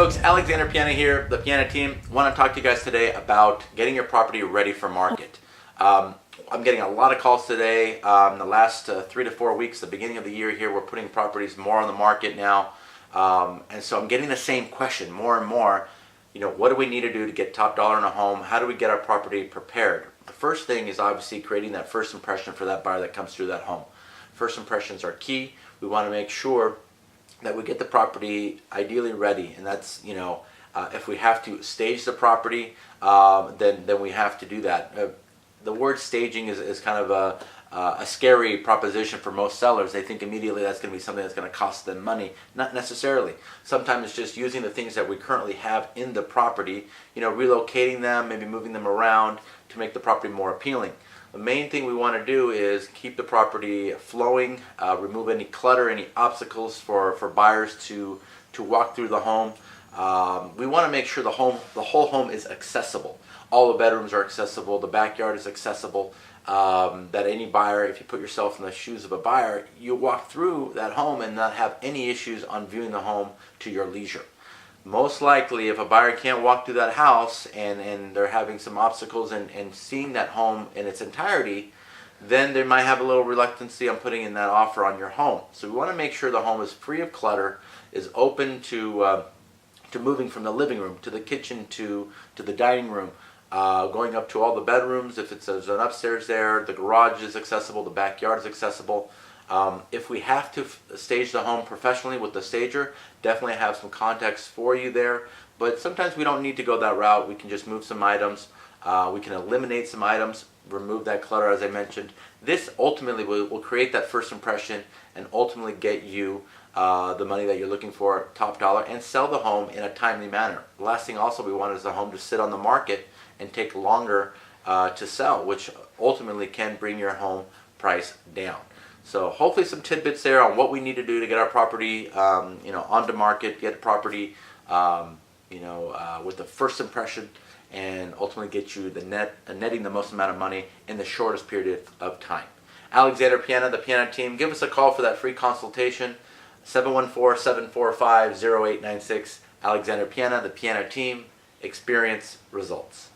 folks, Alexander Piana here, the Piana team. I want to talk to you guys today about getting your property ready for market. I'm getting a lot of calls today. The last 3 to 4 weeks, the beginning of the year here, we're putting properties more on the market now. And so I'm getting the same question more and more. You know, what do we need to do to get top dollar in a home? How do we get our property prepared? The first thing is obviously creating that first impression for that buyer that comes through that home. First impressions are key. We want to make sure that we get the property ideally ready, and that's, you know, if we have to stage the property, then we have to do that. The word staging is kind of a scary proposition for most sellers. They think immediately that's going to be something that's going to cost them money. Not necessarily. Sometimes it's just using the things that we currently have in the property, you know, relocating them, maybe moving them around to make the property more appealing. The main thing we want to do is keep the property flowing, remove any clutter, any obstacles for buyers to walk through the home. We want to make sure the whole home is accessible. All the bedrooms are accessible, the backyard is accessible, that any buyer, if you put yourself in the shoes of a buyer, you walk through that home and not have any issues on viewing the home to your leisure. Most likely, if a buyer can't walk through that house and they're having some obstacles in seeing that home in its entirety, then they might have a little reluctancy on putting in that offer on your home. So we want to make sure the home is free of clutter, is open to moving from the living room to the kitchen to the dining room, going up to all the bedrooms. If there's an upstairs there, the garage is accessible, the backyard is accessible. If we have to stage the home professionally with the stager, definitely have some contacts for you there. But sometimes we don't need to go that route. We can just move some items. We can eliminate some items, remove that clutter as I mentioned. This ultimately will create that first impression and ultimately get you the money that you're looking for, top dollar, and sell the home in a timely manner. The last thing also we want is the home to sit on the market and take longer to sell, which ultimately can bring your home price down. So hopefully some tidbits there on what we need to do to get our property, onto market, get property, with the first impression, and ultimately get you netting the most amount of money in the shortest period of time. Alexander Piana, the Piana team, give us a call for that free consultation, 714-745-0896. Alexander Piana, the Piana team, experience results.